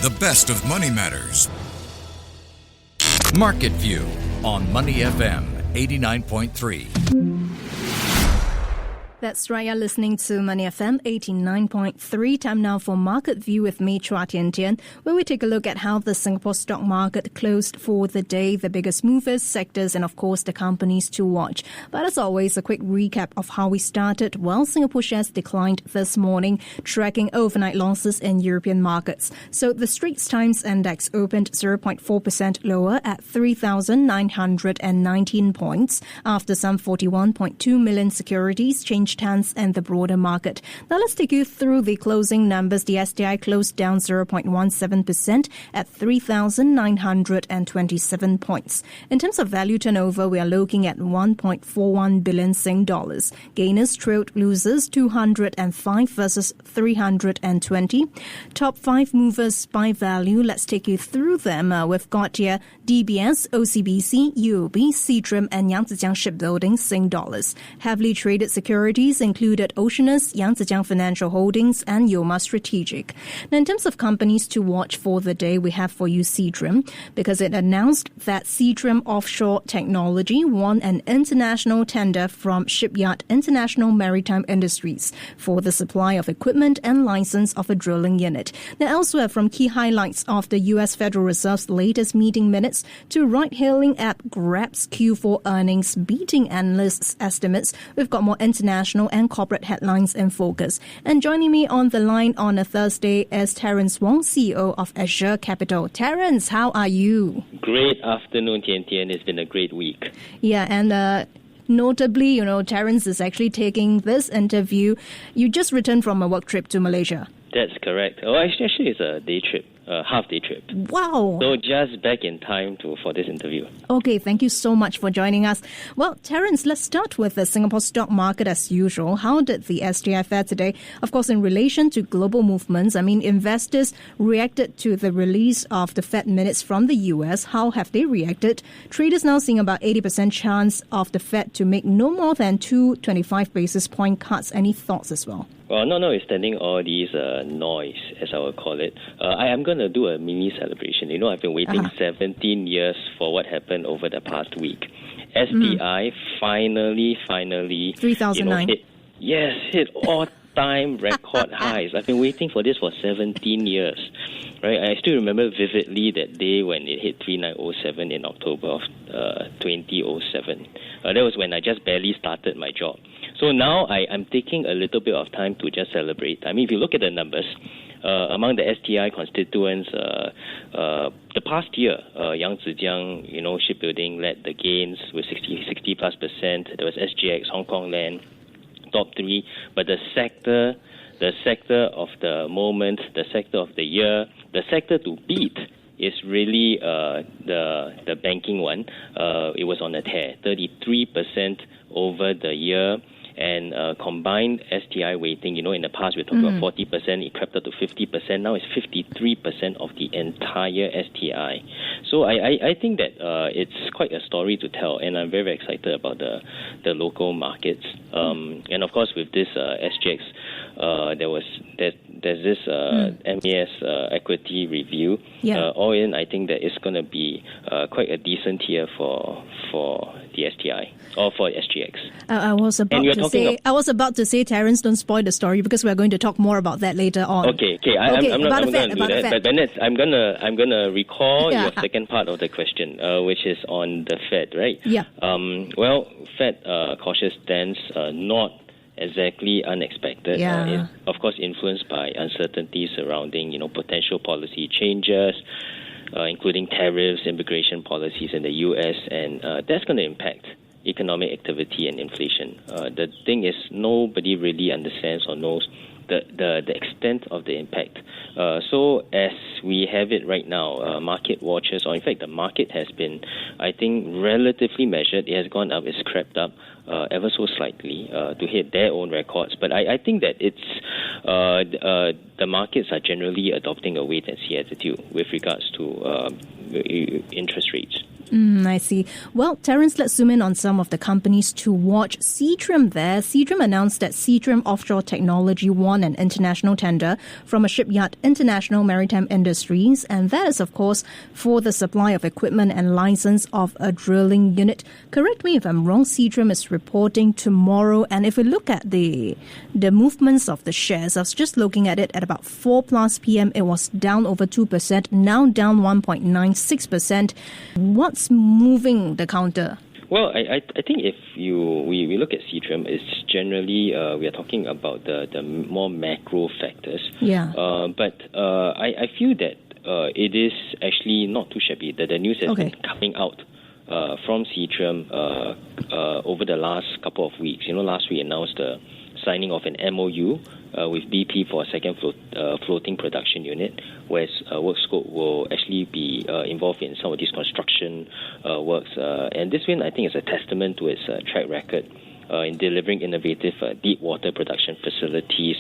the best of Money Matters. Market View on Money FM 89.3. That's right, you're listening to Money FM 89.3. Time now for Market View with me, Chua Tian Tian, where we take a look at how the Singapore stock market closed for the day, the biggest movers, sectors, and of course the companies to watch. But as always, a quick recap of how we started. Well, Singapore shares declined this morning, tracking overnight losses in European markets. So the Straits Times Index opened 0.4% lower at 3,919 points after some 41.2 million securities changed hands in the broader market. Now let's take you through the closing numbers. The STI closed down 0.17% at 3,927 points. In terms of value turnover, we are looking at 1.41 billion Sing dollars. Gainers trailed losers 205 versus 320. Top 5 movers by value. Let's take you through them. We've got here DBS, OCBC, UOB, Seatrium, and Yangzijiang Shipbuilding Sing dollars. Heavily traded securities included Oceanus, Yangzijiang Financial Holdings, and Yoma Strategic. Now, in terms of companies to watch for the day, we have for you Seatrium, because it announced that Seatrium Offshore Technology won an international tender from Shipyard International Maritime Industries for the supply of equipment and license of a drilling unit. Now, elsewhere, from key highlights of the U.S. Federal Reserve's latest meeting minutes to ride-hailing app Grab's Q4 earnings beating analysts' estimates, we've got more international and corporate headlines in focus. And joining me on the line on a Thursday is Terence Wong, CEO of Azure Capital. Terence, how are you? Great afternoon, Tian Tian. It's been a great week. Yeah, and notably, Terence is actually taking this interview. You just returned from a work trip to Malaysia. That's correct. Oh, actually, it's a day trip. Half-day trip. Wow. So just back in time for this interview. Okay, thank you so much for joining us. Well, Terence, let's start with the Singapore stock market as usual. How did the STI fare today? Of course, in relation to global movements, investors reacted to the release of the Fed minutes from the US. How have they reacted? Traders now seeing about 80% chance of the Fed to make no more than 2 25 basis point cuts. Any thoughts as well? Well, notwithstanding all these noise, as I would call it, I am going to do a mini celebration. I've been waiting 17 years for what happened over the past week. STI finally 3,009. hit all-time record highs. I've been waiting for this for 17 years. Right? I still remember vividly that day when it hit 3907 in October of 2007. That was when I just barely started my job. So now I'm taking a little bit of time to just celebrate. if you look at the numbers, among the STI constituents, the past year, Yangzijiang, shipbuilding led the gains with 60 plus %. There was SGX, Hong Kong Land, top 3. But the sector of the moment, the sector of the year, the sector to beat is really the banking one. It was on a tear, 33% over the year. And combined STI weighting, in the past we talked about 40%, it crept up to 50%. Now it's 53% of the entire STI. So I think that it's quite a story to tell, and I'm very, very excited about the local markets. And of course, with this SGX, there's this MAS equity review. All in, I think that it's going to be quite a decent year for the STI or for SGX. I was about to say, Terence, don't spoil the story because we're going to talk more about that later on. Okay. I'm not going to do that. But Bennett, I'm gonna recall your second part of the question, which is on the Fed, right? Yeah. Fed cautious stance, not exactly unexpected. It's, of course, influenced by uncertainty surrounding, potential policy changes, including tariffs, immigration policies in the U.S., and that's going to impact economic activity and inflation. The thing is, nobody really understands or knows the extent of the impact. So as we have it right now, market watchers, or in fact the market has been, I think, relatively measured. It has gone up, it's crept up ever so slightly to hit their own records. But I think that it's the markets are generally adopting a wait-and-see attitude with regards to interest rates. I see. Well, Terence, let's zoom in on some of the companies to watch. Seatrium there. Seatrium announced that Seatrium Offshore Technology won an international tender from a shipyard, International Maritime Industries, and that is, of course, for the supply of equipment and license of a drilling unit. Correct me if I'm wrong, Seatrium is reporting tomorrow, and if we look at the movements of the shares, I was just looking at it at about 4 plus p.m. It was down over 2%, now down 1.96%. What's moving the counter? Well, I think if we look at Seatrium, it's generally we are talking about the more macro factors. Yeah. But I feel that it is actually not too shabby. The news has been coming out from Seatrium over the last couple of weeks. Last week announced the signing of an MOU with BP for a second floating production unit, where work scope will actually be involved in some of these construction works. And this one, I think, is a testament to its track record in delivering innovative deep water production facilities,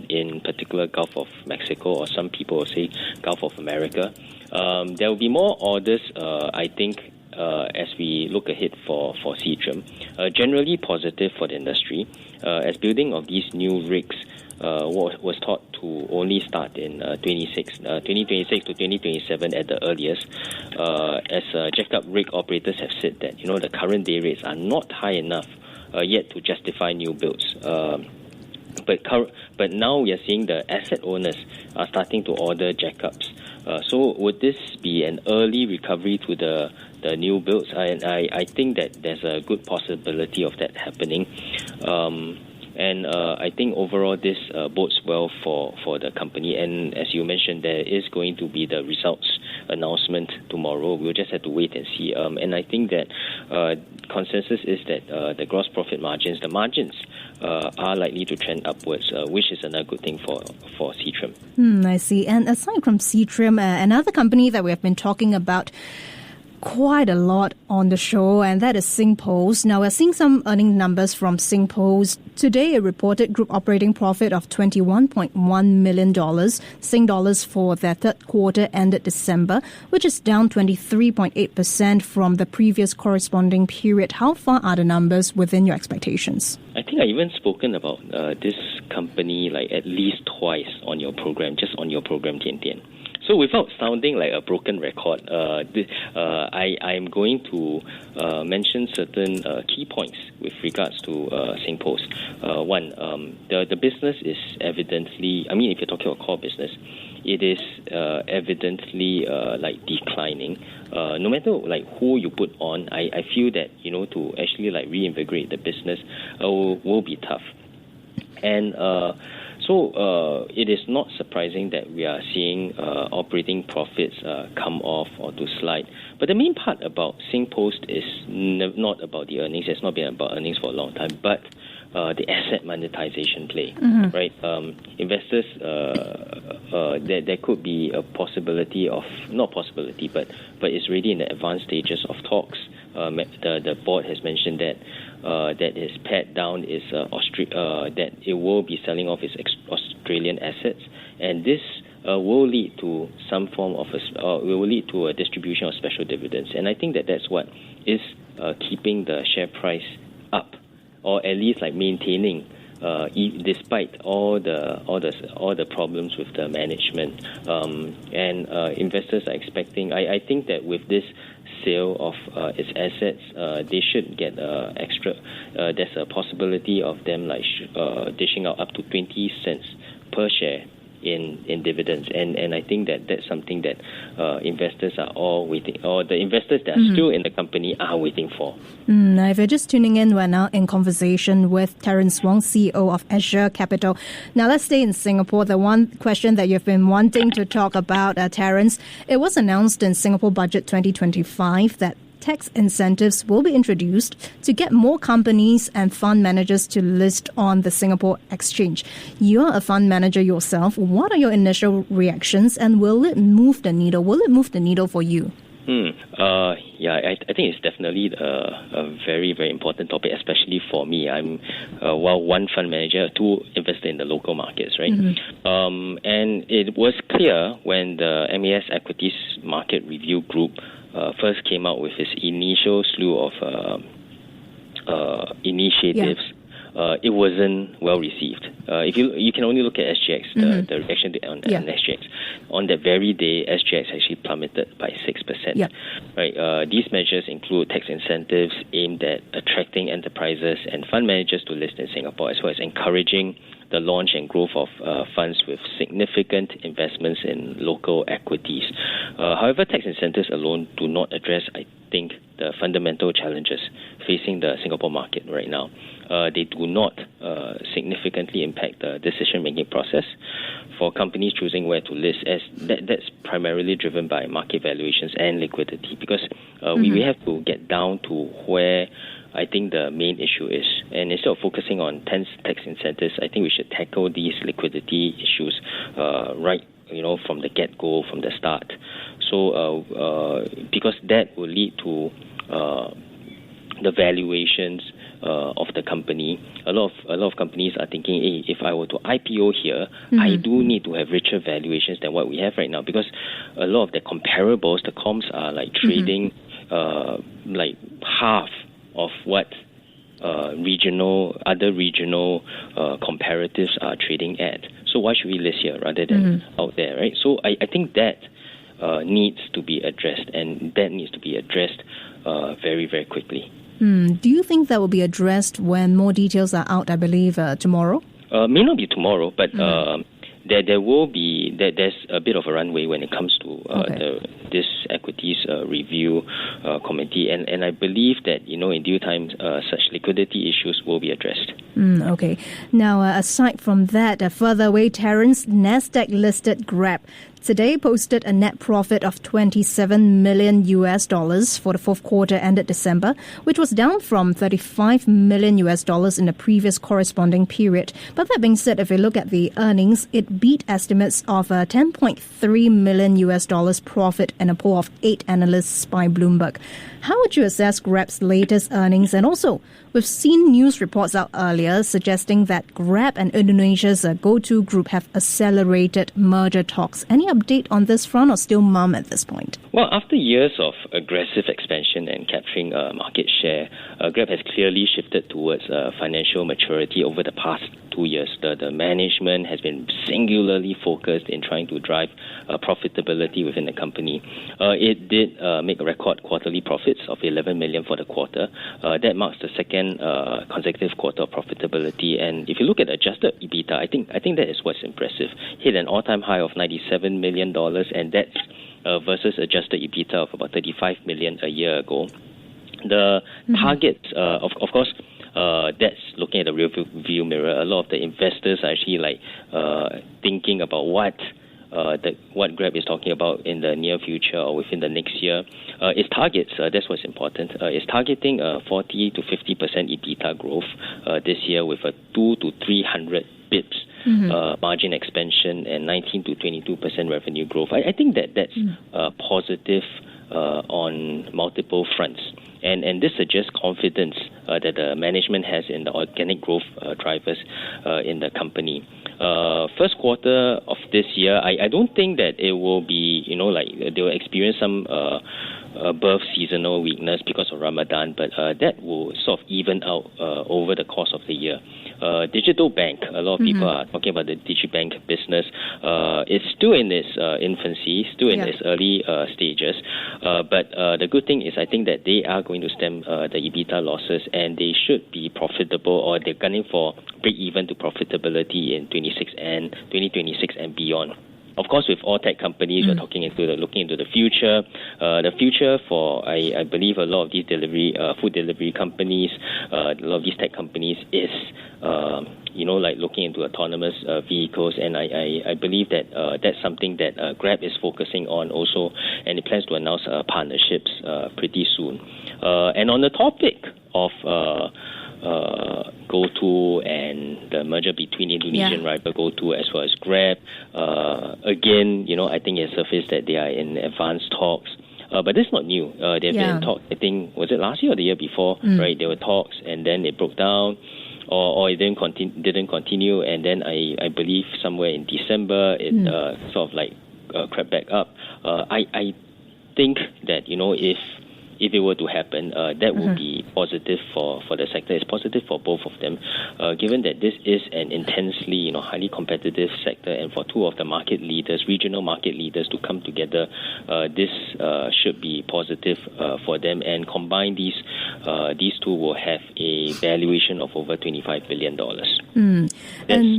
in particular Gulf of Mexico, or some people will say Gulf of America. There will be more orders, I think, as we look ahead for Seatrium. Generally positive for the industry, as building of these new rigs was thought to only start in 2026 to 2027 at the earliest, as jack-up rig operators have said that the current day rates are not high enough yet to justify new builds. But now we are seeing the asset owners are starting to order jackups. So would this be an early recovery to the new builds? I think that there's a good possibility of that happening. And I think overall this bodes well for the company. And as you mentioned, there is going to be the results announcement tomorrow. We'll just have to wait and see. And I think that consensus is that the gross profit margins, the margins, are likely to trend upwards, which is another good thing for Seatrium. I see. And aside from Seatrium, another company that we have been talking about quite a lot on the show, and that is SingPost. Now, we're seeing some earning numbers from SingPost. Today, it reported group operating profit of $21.1 million, Sing dollars, for their third quarter ended December, which is down 23.8% from the previous corresponding period. How far are the numbers within your expectations? I think I even spoken about this company like at least twice on your program, just on your program, Tian Tian. So without sounding like a broken record, I am going to mention certain key points with regards to SingPost. One, the business is evidently, if you're talking about core business, it is evidently declining. No matter who you put on, I feel that to actually reinvigorate the business will be tough. And so it is not surprising that we are seeing operating profits come off or to slide. But the main part about SingPost is not about the earnings. It's not been about earnings for a long time, but the asset monetization play, right? Investors, there could be a possibility of, not possibility, but it's really in the advanced stages of talks. The board has mentioned that its pared down is that it will be selling off its Australian assets, and this will lead to some form of will lead to a distribution of special dividends. And I think that's what is keeping the share price up, or at least maintaining, despite all the problems with the management. And investors are expecting. I think that with this sale of its assets, they should get extra. There's a possibility of them dishing out up to 20 cents per share in dividends, and I think that's something that investors are all waiting, or the investors that are still in the company are waiting for. Now, if you're just tuning in, we're now in conversation with Terence Wong, CEO of Azure Capital. Now, let's stay in Singapore. The one question that you've been wanting to talk about, Terence, it was announced in Singapore Budget 2025 that tax incentives will be introduced to get more companies and fund managers to list on the Singapore Exchange. You're a fund manager yourself. What are your initial reactions, and will it move the needle? Will it move the needle for you? I think it's definitely a very, very important topic, especially for me. I'm one fund manager, two investor in the local markets, right? And it was clear when the MAS Equities Market Review Group first came out with its initial slew of initiatives. It wasn't well received. If you can only look at SGX, the reaction on SGX. On that very day, SGX actually plummeted by 6%. Right. These measures include tax incentives aimed at attracting enterprises and fund managers to list in Singapore, as well as encouraging the launch and growth of funds with significant investments in local equities. However, tax incentives alone do not address, I think, the fundamental challenges facing the Singapore market right now. They do not significantly impact the decision-making process for companies choosing where to list, as that's primarily driven by market valuations and liquidity, because we have to get down to where I think the main issue is. And instead of focusing on tax incentives, I think we should tackle these liquidity issues right from the get-go, from the start. So because that will lead to the valuations of the company. A lot of companies are thinking, hey, if I were to IPO here, I do need to have richer valuations than what we have right now, because a lot of the comparables, the comps are like trading like half of what other regional comparatives are trading at. So why should we list here rather than out there, right? So I think that needs to be addressed, and that needs to be addressed very, very quickly. Do you think that will be addressed when more details are out, I believe, tomorrow? May not be tomorrow, but there will be. There's a bit of a runway when it comes to this equities review committee, and I believe that in due time such liquidity issues will be addressed. Okay. Now, aside from that, further away, Terence, Nasdaq-listed Grab today posted a net profit of $27 million for the fourth quarter ended December, which was down from $35 million in the previous corresponding period. But that being said, if we look at the earnings, it beat estimates of $10.3 million profit in a poll of 8 analysts by Bloomberg. How would you assess Grab's latest earnings? And also, we've seen news reports out earlier suggesting that Grab and Indonesia's GoTo Group have accelerated merger talks. Any update on this front, or still mum at this point? Well, after years of aggressive expansion and capturing market share, Grab has clearly shifted towards financial maturity over the past 2 years. The management has been singularly focused in trying to drive profitability within the company. It did make a record quarterly profits of $11 million for the quarter. That marks the second consecutive quarter of profitability. And if you look at adjusted EBITDA, I think that is what's impressive. Hit an all-time high of $97 million, and that's versus adjusted EBITDA of about $35 million a year ago. The targets, of course, that's looking at the real view mirror. A lot of the investors are actually thinking about what Grab is talking about in the near future or within the next year. Its targets, that's what's important. It's targeting 40 to 50% EBITDA growth this year, with a 200 to 300 bips margin expansion and 19 to 22% revenue growth. I think that's positive on multiple fronts. And this suggests confidence that the management has in the organic growth drivers in the company. First quarter of this year, I don't think that it will be, they will experience some above seasonal weakness because of Ramadan, but that will sort of even out over the course of the year. Digital bank, a lot of people are talking about the digibank business. It's still in its infancy, still in its early stages. But the good thing is, I think that they are going to stem the EBITDA losses, and they should be profitable, or they're gunning for break-even to profitability in 2026 and beyond. Of course, with all tech companies, we're looking into the future. The future for, I believe, a lot of these food delivery companies, a lot of these tech companies is, looking into autonomous vehicles. And I believe that that's something that Grab is focusing on also, and it plans to announce partnerships pretty soon. And on the topic of GoTo and the merger between Indonesian rival GoTo as well as Grab. Again, I think it surfaced that they are in advanced talks. But that's not new. They've been in talks, I think, was it last year or the year before, right? There were talks, and then it broke down, or it didn't continue, and then I believe somewhere in December, it sort of like crept back up. I think that, if it were to happen, that would be positive for the sector. It's positive for both of them, given that this is an intensely, highly competitive sector, and for two of the market leaders, regional market leaders, to come together, this should be positive for them. And combined, these two will have a valuation of over $25 billion.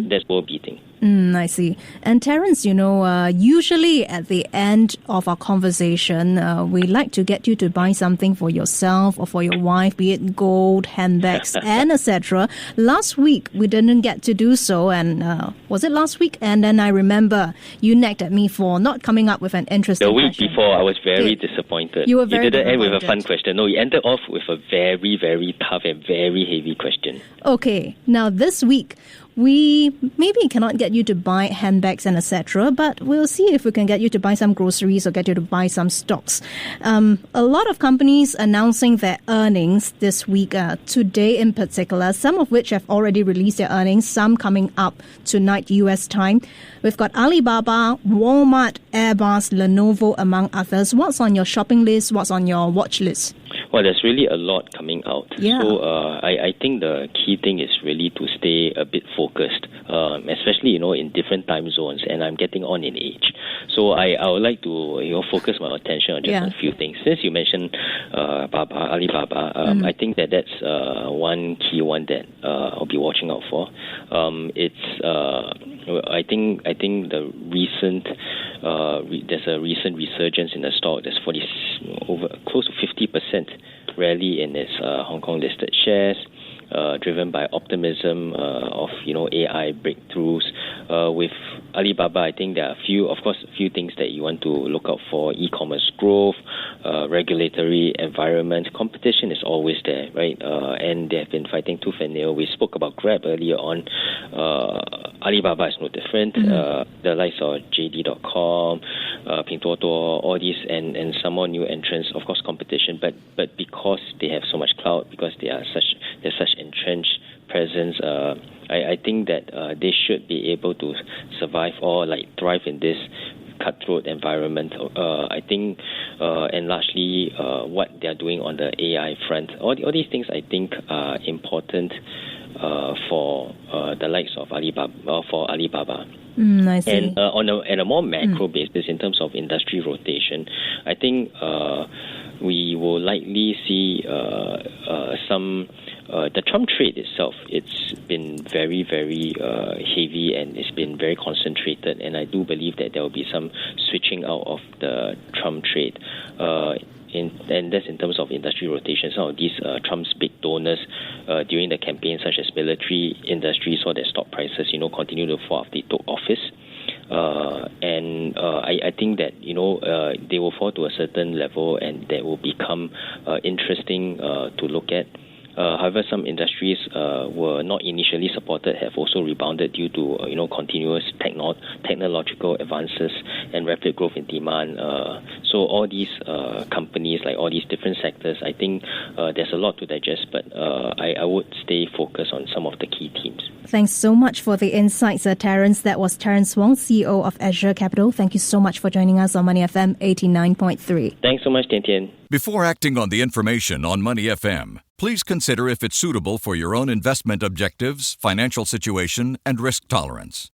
That's world beating. I see. And Terence, usually at the end of our conversation, we like to get you to buy something for yourself or for your wife, be it gold, handbags, and etc. Last week, we didn't get to do so. And was it last week? And then I remember you nagged at me for not coming up with an interesting question. The week before, I was very disappointed. You were very disappointed. You didn't end with a fun question. No, you ended off with a very, very tough and very heavy question. Okay. Now, this week, we maybe cannot get you to buy handbags and etc., but we'll see if we can get you to buy some groceries or get you to buy some stocks. A lot of companies announcing their earnings this week, today in particular, some of which have already released their earnings, some coming up tonight US time. We've got Alibaba, Walmart, Airbus, Lenovo, among others. What's on your shopping list? What's on your watch list? Well, there's really a lot coming out. Yeah. So I think the key thing is really to stay a bit focused, especially, in different time zones, and I'm getting on in age. So I would like to, focus my attention on just a few things. Since you mentioned Alibaba, I think that's one key one that I'll be watching out for. I think the recent there's a recent resurgence in the stock. There's close to 50% rally in its Hong Kong listed shares, driven by optimism of AI breakthroughs. With Alibaba, I think there are a few things that you want to look out for: e-commerce growth, regulatory environment. Competition is always there, right? And they have been fighting tooth and nail. We spoke about Grab earlier on. Alibaba is no different. The likes of JD.com, Pinduoduo, all these, and some more new entrants. Of course, competition, but because they have so much clout, because they're such entrenched presence, I think that they should be able to survive or thrive in this cutthroat environment. I think, and largely what they're doing on the AI front, all these things I think are important for the likes of Alibaba, for Alibaba. I see. And on a more macro basis, in terms of industry rotation, I think we will likely see some. The Trump trade itself, it's been very, very heavy, and it's been very concentrated, and I do believe that there will be some switching out of the Trump trade. And that's in terms of industry rotation. Some of these Trump's big donors during the campaign, such as military industry, saw their stock prices, continue to fall after they took office. I think that they will fall to a certain level, and that will become interesting to look at. However, some industries were not initially supported, have also rebounded due to continuous technological advances and rapid growth in demand. So all these companies, like all these different sectors, I think there's a lot to digest, but I would stay focused on some of the key themes. Thanks so much for the insights, Terence. That was Terence Wong, CEO of Azure Capital. Thank you so much for joining us on Money FM 89.3. Thanks so much, Tian Tian. Before acting on the information on Money FM, please consider if it's suitable for your own investment objectives, financial situation, and risk tolerance.